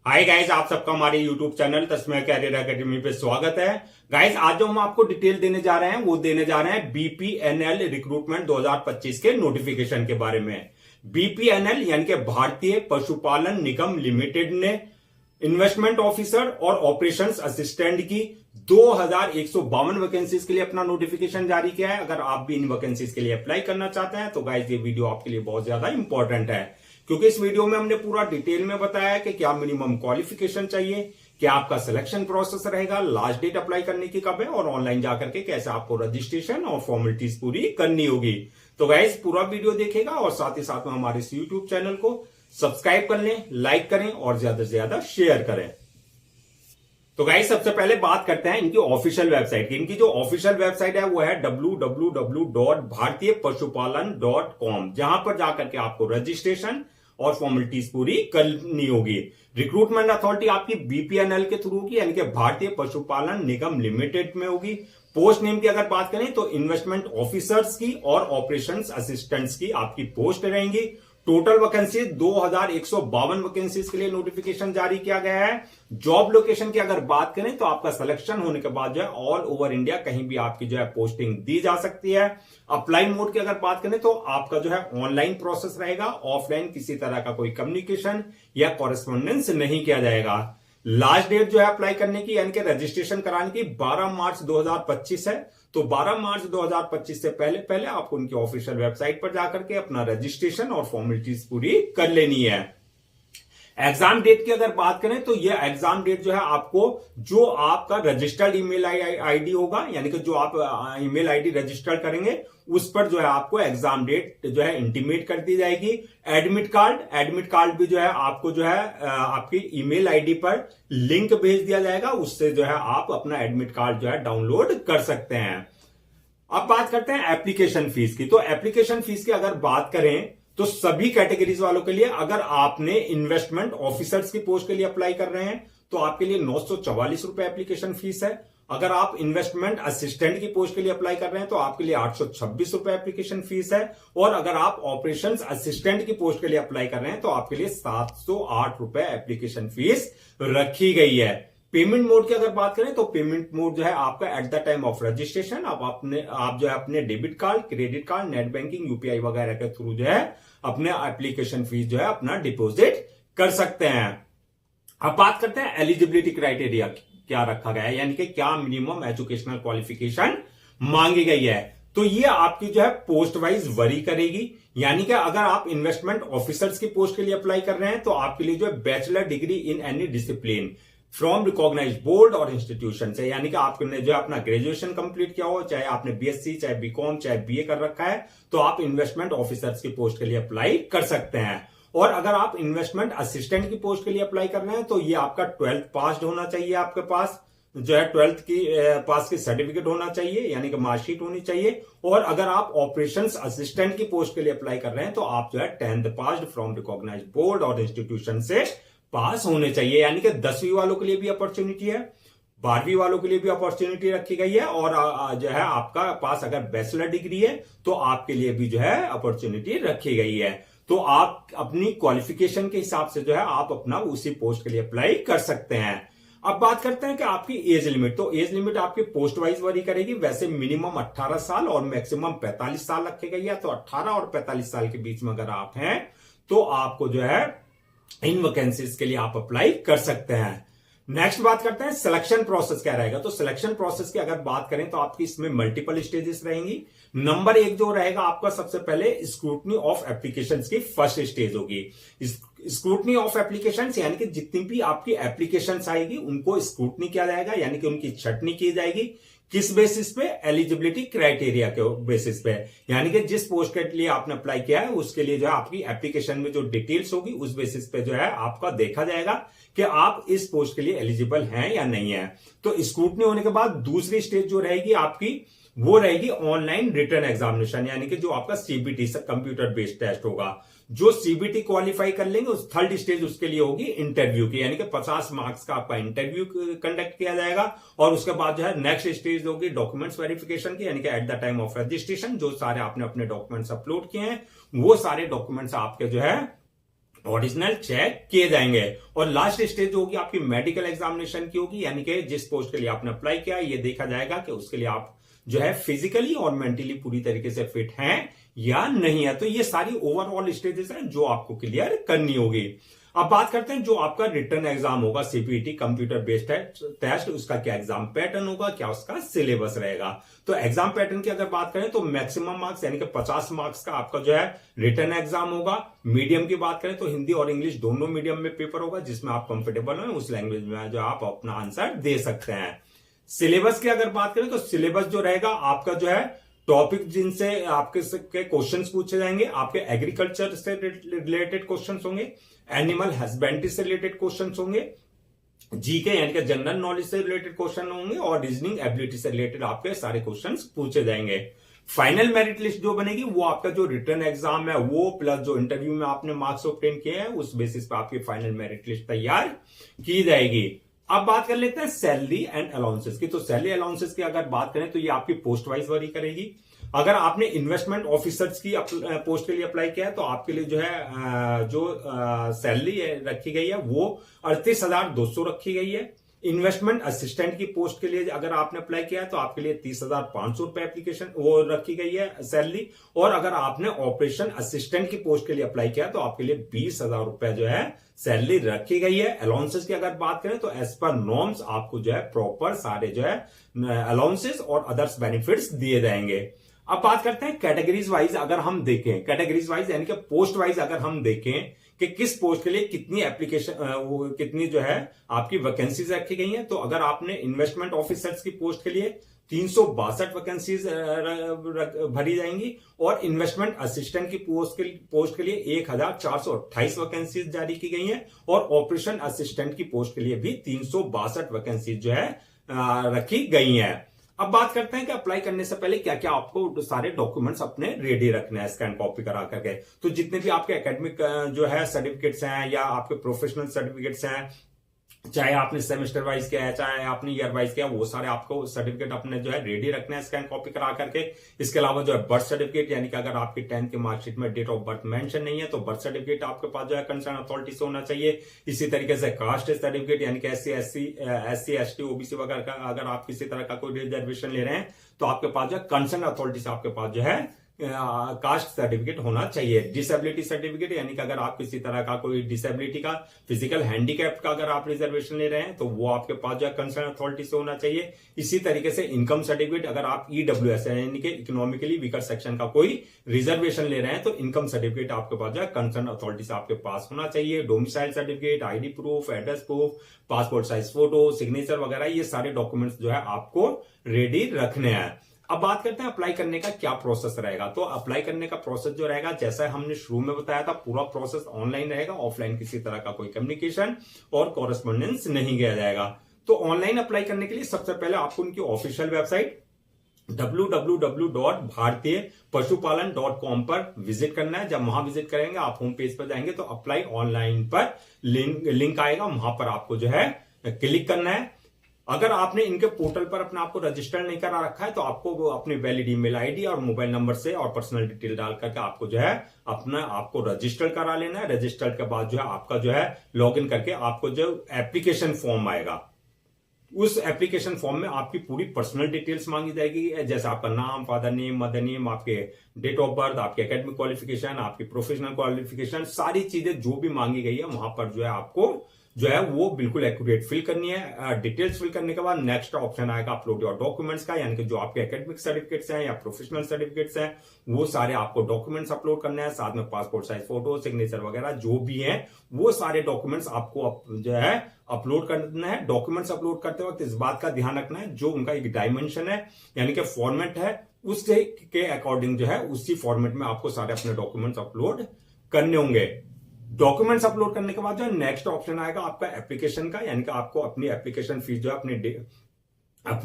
Hi guys, आप सबका हमारे यूट्यूब चैनल तस्मय कैरियर एकेडमी पे स्वागत है। गाइस, आज जो हम आपको डिटेल देने जा रहे हैं वो देने जा रहे हैं बीपीएनएल रिक्रूटमेंट 2025 के नोटिफिकेशन के बारे में। बीपीएनएल यानी कि भारतीय पशुपालन निगम लिमिटेड ने इन्वेस्टमेंट ऑफिसर और ऑपरेशंस असिस्टेंट की 2152 वैकेंसीज के लिए अपना नोटिफिकेशन जारी किया है। अगर आप भी इन वैकेंसीज के लिए अप्लाई करना चाहते हैं तो गाइस ये वीडियो आपके लिए बहुत ज्यादा इंपॉर्टेंट है, क्योंकि इस वीडियो में हमने पूरा डिटेल में बताया है कि क्या मिनिमम क्वालिफिकेशन चाहिए, क्या आपका सिलेक्शन प्रोसेस रहेगा, लास्ट डेट अप्लाई करने की कब है और ऑनलाइन जाकर के कैसे आपको रजिस्ट्रेशन और फॉर्मेलिटीज पूरी करनी होगी। तो गाइस पूरा वीडियो देखेगा और साथ ही साथ में हमारे इस यूट्यूब चैनल को सब्सक्राइब कर लें, लाइक करें और ज्यादा से ज्यादा शेयर करें। तो गाइस सबसे पहले बात करते हैं इनकी ऑफिशियल वेबसाइट की। इनकी जो ऑफिशियल वेबसाइट है वो है www.bhartiyapashupalan.com, जहां पर जाकर के आपको रजिस्ट्रेशन और फॉर्मेलिटीज पूरी करनी होगी। रिक्रूटमेंट अथॉरिटी आपकी बीपीएनएल के थ्रू होगी, यानी कि भारतीय पशुपालन निगम लिमिटेड में होगी। पोस्ट नेम की अगर बात करें तो इन्वेस्टमेंट ऑफिसर्स की और ऑपरेशंस असिस्टेंट्स की आपकी पोस्ट रहेंगी। टोटल वैकेंसी 2152 वैकेंसीज के लिए नोटिफिकेशन जारी किया गया है। जॉब लोकेशन की अगर बात करें तो आपका सिलेक्शन होने के बाद जो है ऑल ओवर इंडिया कहीं भी आपकी जो है पोस्टिंग दी जा सकती है। अप्लाई मोड की अगर बात करें तो आपका जो है ऑनलाइन प्रोसेस रहेगा, ऑफलाइन किसी तरह का कोई कम्युनिकेशन या कॉरेस्पॉन्डेंस नहीं किया जाएगा। लास्ट डेट जो है अप्लाई करने की यानी कि रजिस्ट्रेशन कराने की 12 मार्च 2025 है। तो 12 मार्च 2025 से पहले पहले आपको उनकी ऑफिशियल वेबसाइट पर जाकर के अपना रजिस्ट्रेशन और फॉर्मेलिटीज पूरी कर लेनी है। एग्जाम डेट की अगर बात करें तो यह एग्जाम डेट जो है आपको जो आपका रजिस्टर्ड ईमेल आईडी होगा, यानी कि जो आप ईमेल आईडी रजिस्टर्ड करेंगे उस पर जो है आपको एग्जाम डेट जो है इंटीमेट कर दी जाएगी। एडमिट कार्ड भी जो है आपको जो है आपकी ईमेल आईडी पर लिंक भेज दिया जाएगा, उससे जो है आप अपना एडमिट कार्ड जो है डाउनलोड कर सकते हैं। अब बात करते हैं एप्लीकेशन फीस की। तो एप्लीकेशन फीस की अगर बात करें तो सभी कैटेगरीज वालों के लिए, अगर आपने इन्वेस्टमेंट ऑफिसर्स की पोस्ट के लिए अप्लाई कर रहे हैं तो आपके लिए 944 रुपए एप्लीकेशन फीस है। अगर आप इन्वेस्टमेंट असिस्टेंट की पोस्ट के लिए अप्लाई कर रहे हैं तो आपके लिए 826 रुपए एप्लीकेशन फीस है। और अगर आप ऑपरेशंस असिस्टेंट की पोस्ट के लिए अप्लाई कर रहे हैं तो आपके लिए 708 रुपए एप्लीकेशन फीस रखी गई है। पेमेंट मोड की अगर बात करें तो पेमेंट मोड जो है आपका at the time of registration आप जो है अपने debit card, credit card, net banking, UPI वगैरह के थ्रू जो है अपने एप्लीकेशन फीस जो है अपना डिपॉजिट कर सकते हैं। अब बात करते हैं एलिजिबिलिटी क्राइटेरिया क्या रखा गया है, यानी कि क्या मिनिमम एजुकेशनल क्वालिफिकेशन मांगी गई है। तो ये आपकी जो है पोस्ट वाइज वरी करेगी, यानी कि अगर आप इन्वेस्टमेंट ऑफिसर्स की पोस्ट के लिए अप्लाई कर रहे हैं तो आपके लिए जो है bachelor degree in any discipline from recognised board और इंस्टीट्यूशन से, यानी कि आपने जो अपना ग्रेजुएशन कंप्लीट किया हो, चाहे आपने बीएससी, चाहे बीकॉम, चाहे बीए कर रखा है, तो आप इन्वेस्टमेंट ऑफिसर्स की पोस्ट के लिए अप्लाई कर सकते हैं। और अगर आप इन्वेस्टमेंट असिस्टेंट की पोस्ट के लिए अप्लाई कर रहे हैं तो ये आपका 12th पास होना चाहिए, आपके पास जो है 12th की पास की सर्टिफिकेट होना चाहिए, यानी कि मार्कशीट होनी चाहिए। और अगर आप ऑपरेशंस असिस्टेंट की पोस्ट के लिए अप्लाई कर रहे हैं तो आप जो है 10th pass from recognised board और इंस्टीट्यूशन से पास होने चाहिए, यानी कि 10वीं वालों के लिए भी अपॉर्चुनिटी है, 12वीं वालों के लिए भी अपॉर्चुनिटी रखी गई है। और जो है आपका पास अगर बैचलर डिग्री है तो आपके लिए भी जो है अपॉर्चुनिटी रखी गई है। तो आप अपनी क्वालिफिकेशन के हिसाब से जो है आप अपना उसी पोस्ट के लिए अप्लाई कर सकते हैं। अब बात करते हैं कि आपकी एज लिमिट। तो एज लिमिट आपकी पोस्ट वाइज वरी करेगी। वैसे मिनिमम 18 साल और मैक्सिमम 45 साल रखी गई है। तो 18 और 45 साल के बीच में अगर आप हैं तो आपको जो है इन वैकेंसीज के लिए आप अप्लाई कर सकते हैं। नेक्स्ट बात करते हैं सिलेक्शन प्रोसेस क्या रहेगा। तो सिलेक्शन प्रोसेस की अगर बात करें तो आपकी इसमें मल्टीपल स्टेजेस रहेंगी। नंबर 1 जो रहेगा आपका सबसे पहले स्क्रूटनी ऑफ एप्लीकेशंस की फर्स्ट स्टेज होगी। स्क्रूटनी ऑफ एप्लीकेशंस यानी कि जितनी भी आपकी एप्लीकेशंस आएगी उनको स्क्रूटनी किया जाएगा, यानी कि उनकी छटनी की जाएगी। किस बेसिस पे? एलिजिबिलिटी क्राइटेरिया के बेसिस पे, यानी कि जिस पोस्ट के लिए आपने अप्लाई किया है उसके लिए जो है आपकी एप्लीकेशन में जो डिटेल्स होगी उस बेसिस पे जो है आपका देखा जाएगा कि आप इस पोस्ट के लिए एलिजिबल हैं या नहीं है। तो स्क्रूटनी होने के बाद दूसरी स्टेज जो रहेगी आपकी वो रहेगी ऑनलाइन रिटन एग्जामिनेशन, यानी कि जो आपका सीबीटी कंप्यूटर बेस्ड टेस्ट होगा। जो सीबीटी क्वालिफाई कर लेंगे उस थर्ड स्टेज उसके लिए होगी इंटरव्यू की, यानी कि 50 मार्क्स का आपका इंटरव्यू कंडक्ट किया जाएगा। और उसके बाद जो है नेक्स्ट स्टेज होगी डॉक्यूमेंट्स वेरिफिकेशन की, यानी कि at the time of registration जो सारे आपने अपने डॉक्यूमेंट्स अपलोड किए हैं वो सारे डॉक्यूमेंट्स आपके जो है ओरिजिनल चेक किए जाएंगे। और लास्ट स्टेज होगी आपकी मेडिकल एग्जामिनेशन की होगी, यानी कि जिस पोस्ट के लिए आपने अप्लाई किया ये देखा जाएगा कि उसके लिए आप जो है फिजिकली और मेंटली पूरी तरीके से फिट हैं या नहीं है। तो ये सारी ओवरऑल स्टेजेस हैं जो आपको क्लियर करनी होगी। अब बात करते हैं जो आपका रिटर्न एग्जाम होगा, सीपीटी कंप्यूटर बेस्ड टेस्ट, उसका क्या एग्जाम पैटर्न होगा, क्या उसका सिलेबस रहेगा। तो एग्जाम पैटर्न की अगर बात करें तो मैक्सिमम मार्क्स यानी कि 50 मार्क्स का आपका जो है रिटर्न एग्जाम होगा। मीडियम की बात करें तो हिंदी और इंग्लिश दोनों मीडियम में पेपर होगा, जिसमें आप कंफर्टेबल हो उस लैंग्वेज में जो आप अपना आंसर दे सकते हैं। सिलेबस की अगर बात करें तो सिलेबस जो रहेगा आपका जो है टॉपिक जिनसे आपके क्वेश्चंस पूछे जाएंगे, आपके एग्रीकल्चर से रिलेटेड क्वेश्चंस होंगे, एनिमल हस्बेंड्री से रिलेटेड क्वेश्चंस होंगे, जीके यानी कि जनरल नॉलेज से रिलेटेड क्वेश्चन होंगे और रीजनिंग एबिलिटी से रिलेटेड आपके सारे क्वेश्चंस पूछे जाएंगे। फाइनल मेरिट लिस्ट जो बनेगी वो आपका जो रिटर्न एग्जाम है वो प्लस जो इंटरव्यू में आपने मार्क्स ऑब्टेन किए हैं उस बेसिस पे आपकी फाइनल मेरिट लिस्ट तैयार की जाएगी। अब बात कर लेते हैं सैलरी एंड अलाउंसेस की। तो सैलरी अलाउंसेस की अगर बात करें तो ये आपकी पोस्ट वाइज वरी करेगी। अगर आपने इन्वेस्टमेंट ऑफिसर्स की पोस्ट के लिए अप्लाई किया है तो आपके लिए जो है जो सैलरी रखी गई है वो 38,200 रखी गई है। इन्वेस्टमेंट असिस्टेंट की पोस्ट के लिए अगर आपने अप्लाई किया है तो आपके लिए 30,500 रुपए एप्लीकेशन वो रखी गई है सैलरी। और अगर आपने ऑपरेशन असिस्टेंट की पोस्ट के लिए अप्लाई किया तो आपके लिए 20,000 रुपए जो है सैलरी रखी गई है। अलाउंसेस की अगर बात करें तो एज पर नॉर्म्स आपको जो है प्रॉपर सारे जो है अलाउंसेस और अदर्स बेनिफिट्स दिए जाएंगे। अब बात करते हैं कैटेगरीज वाइज। अगर हम देखें कैटेगरीज वाइज यानी कि पोस्ट वाइज अगर हम देखें कि किस पोस्ट के लिए कितनी एप्लीकेशन कितनी जो है आपकी वैकेंसीज रखी गई हैं, तो अगर आपने इन्वेस्टमेंट ऑफिसर्स की पोस्ट के लिए 362 वैकेंसीज भरी जाएंगी और इन्वेस्टमेंट असिस्टेंट की पोस्ट के लिए 1,428 वैकेंसीज जारी की गई हैं और ऑपरेशन असिस्टेंट की पोस्ट के लिए भी 362 वैकेंसीज जो है रखी गई हैं। अब बात करते हैं कि अप्लाई करने से पहले क्या क्या आपको सारे डॉक्यूमेंट्स अपने रेडी रखने हैं स्कैन कॉपी करा करके। तो जितने भी आपके एकेडमिक जो है सर्टिफिकेट्स हैं या आपके प्रोफेशनल सर्टिफिकेट्स हैं, चाहे आपने सेमेस्टर वाइज किया है चाहे आपने ईयर वाइज किया, वो सारे आपको सर्टिफिकेट अपने जो है रेडी रखने हैं स्कैन कॉपी करा करके। इसके अलावा जो है बर्थ सर्टिफिकेट यानी कि अगर आपकी 10th की मार्कशीट में डेट ऑफ बर्थ मेंशन नहीं है तो बर्थ सर्टिफिकेट आपके पास जो है कंसर्न अथॉरिटी से होना चाहिए। इसी तरीके से कास्ट सर्टिफिकेट यानी कि SC ST OBC वगैरह का अगर आप किसी तरह का कोई रिजर्वेशन ले रहे हैं तो आपके पास जो है कंसर्न अथॉरिटी से आपके पास जो है कास्ट सर्टिफिकेट होना चाहिए। डिसेबिलिटी सर्टिफिकेट यानी कि अगर आप किसी तरह का कोई डिसेबिलिटी का फिजिकल हैंडीकैप का अगर आप रिजर्वेशन ले रहे हैं तो वो आपके पास जो है कंसर्न अथॉरिटी से होना चाहिए। इसी तरीके से इनकम सर्टिफिकेट अगर आप EWS यानी कि इकोनॉमिकली वीकर सेक्शन का कोई रिजर्वेशन ले रहे हैं तो इनकम सर्टिफिकेट आपके पास जो है कंसर्न अथॉरिटी से आपके पास होना चाहिए। Domicile certificate, ID proof, address proof, passport size photo, signature वगैरह ये सारे डॉक्यूमेंट्स जो है आपको रेडी रखने हैं। अब बात करते हैं अप्लाई करने का क्या प्रोसेस रहेगा। तो अप्लाई करने का प्रोसेस जो रहेगा जैसा हमने शुरू में बताया था पूरा प्रोसेस ऑनलाइन रहेगा, ऑफलाइन किसी तरह का कोई कम्युनिकेशन और कॉरेस्पॉन्डेंस नहीं किया जाएगा। तो ऑनलाइन अप्लाई करने के लिए सबसे पहले आपको उनकी ऑफिशियल वेबसाइट www.bhartiyapashupalan.com पर विजिट करना है। जब वहां विजिट करेंगे आप होम पेज पर जाएंगे तो अप्लाई ऑनलाइन पर लिंक आएगा, वहां पर आपको जो है क्लिक करना है। अगर आपने इनके पोर्टल पर अपने आपको रजिस्टर नहीं करा रखा है तो आपको अपनी वैलिड ईमेल आईडी और मोबाइल नंबर से और पर्सनल डिटेल डाल करके आपको जो है अपना आपको रजिस्टर करा लेना है। रजिस्टर के बाद जो है आपका जो है लॉगिन करके आपको जो एप्लीकेशन फॉर्म आएगा, उस एप्लीकेशन फॉर्म में आपकी पूरी पर्सनल डिटेल्स मांगी जाएगी, जैसे आपका नाम, फादर नेम, मदर नेम, आपके डेट ऑफ बर्थ, आपके एकेडमिक क्वालिफिकेशन, आपकी प्रोफेशनल क्वालिफिकेशन, सारी चीजें जो भी मांगी गई है वहां पर जो है आपको जो है वो बिल्कुल एक्यूरेट फिल करनी है। डिटेल्स फिल करने के बाद नेक्स्ट ऑप्शन आएगा अपलोड योर डॉक्यूमेंट्स का, यानी कि जो आपके एकेडमिक सर्टिफिकेट्स हैं या प्रोफेशनल सर्टिफिकेट्स हैं वो सारे आपको डॉक्यूमेंट्स अपलोड करने हैं। साथ में पासपोर्ट साइज फोटो, सिग्नेचर वगैरह जो भी हैं वो सारे डॉक्यूमेंट्स आपको जो है अपलोड करना है। डॉक्यूमेंट्स अपलोड करते वक्त इस बात का ध्यान रखना है जो उनका एक डायमेंशन है यानी कि फॉर्मेट है उसके के अकॉर्डिंग जो है उसी फॉर्मेट में आपको सारे अपने डॉक्यूमेंट्स अपलोड करने होंगे। डॉक्यूमेंट्स अपलोड करने के बाद जो है नेक्स्ट ऑप्शन आएगा आपका एप्लीकेशन का, यानी कि आपको अपनी एप्लीकेशन फीस जो है अपने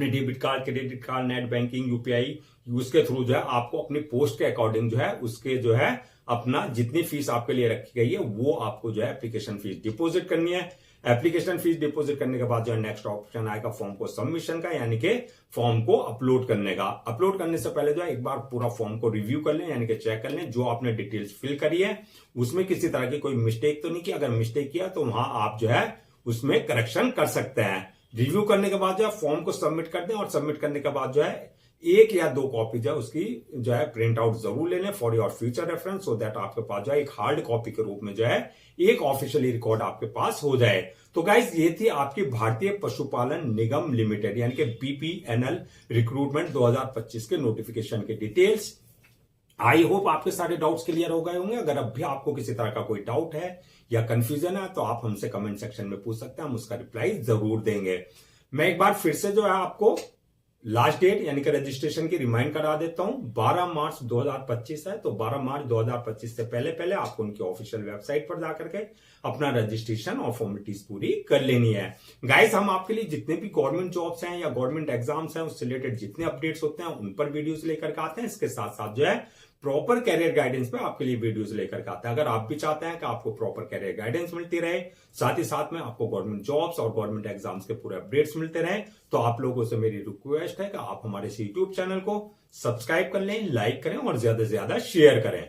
debit card, credit card, net banking, UPI उसके थ्रू जो है आपको अपनी पोस्ट के अकॉर्डिंग जो है उसके जो है अपना जितनी फीस आपके लिए रखी गई है वो आपको जो है एप्लीकेशन फीस डिपॉजिट करनी है। एप्लीकेशन फीस डिपॉजिट करने के बाद जो है नेक्स्ट ऑप्शन आएगा फॉर्म को सबमिशन का, यानी कि फॉर्म को अपलोड करने का। अपलोड करने से पहले जो है एक बार पूरा फॉर्म को रिव्यू कर लें, यानी कि चेक कर लें जो आपने डिटेल्स फिल करी है उसमें किसी तरह की कोई मिस्टेक तो नहीं की। अगर मिस्टेक किया तो वहां आप जो है उसमें करेक्शन कर सकते हैं। रिव्यू करने के बाद जो है फॉर्म को सबमिट कर दें, और सबमिट करने के बाद जो है 1 या 2 कॉपी जो है उसकी जो है प्रिंट आउट जरूर ले लें for your future reference, so that आपके पास जो है एक हार्ड कॉपी के रूप में जो है एक ऑफिशियली रिकॉर्ड आपके पास हो जाए। तो गाइस ये थी आपकी भारतीय पशुपालन निगम लिमिटेड यानी कि बीपीएनएल रिक्रूटमेंट 2025 के नोटिफिकेशन के डिटेल्स। आई होप आपके सारे डाउट्स क्लियर हो गए होंगे। अगर अब भी आपको किसी तरह का कोई डाउट है या कंफ्यूजन है तो आप हमसे कमेंट सेक्शन में पूछ सकते हैं, हम उसका रिप्लाई जरूर देंगे। मैं एक बार फिर से जो है आपको लास्ट डेट यानी कि रजिस्ट्रेशन की रिमाइंड करा देता हूं, 12 मार्च 2025 है। तो 12 मार्च 2025 से पहले पहले आपको उनकी ऑफिशियल वेबसाइट पर जाकर के अपना रजिस्ट्रेशन और फॉर्मेलिटीज पूरी कर लेनी है। गाइस हम आपके लिए जितने भी गवर्नमेंट जॉब्स हैं या गवर्नमेंट एग्जाम्स हैं उससे रिलेटेड जितने अपडेट्स होते हैं उन पर वीडियोस लेकर के आते हैं। इसके साथ साथ जो है प्रॉपर कैरियर गाइडेंस पे आपके लिए वीडियोस लेकर के आते हैं। अगर आप भी चाहते हैं कि आपको प्रॉपर कैरियर गाइडेंस मिलती रहे, साथ ही साथ में आपको गवर्नमेंट जॉब्स और गवर्नमेंट एग्जाम्स के पूरे अपडेट्स मिलते रहे, तो आप लोगों से मेरी रिक्वेस्ट है कि आप हमारे यूट्यूब चैनल को सब्सक्राइब कर लें, लाइक करें और ज्यादा से ज्यादा शेयर करें।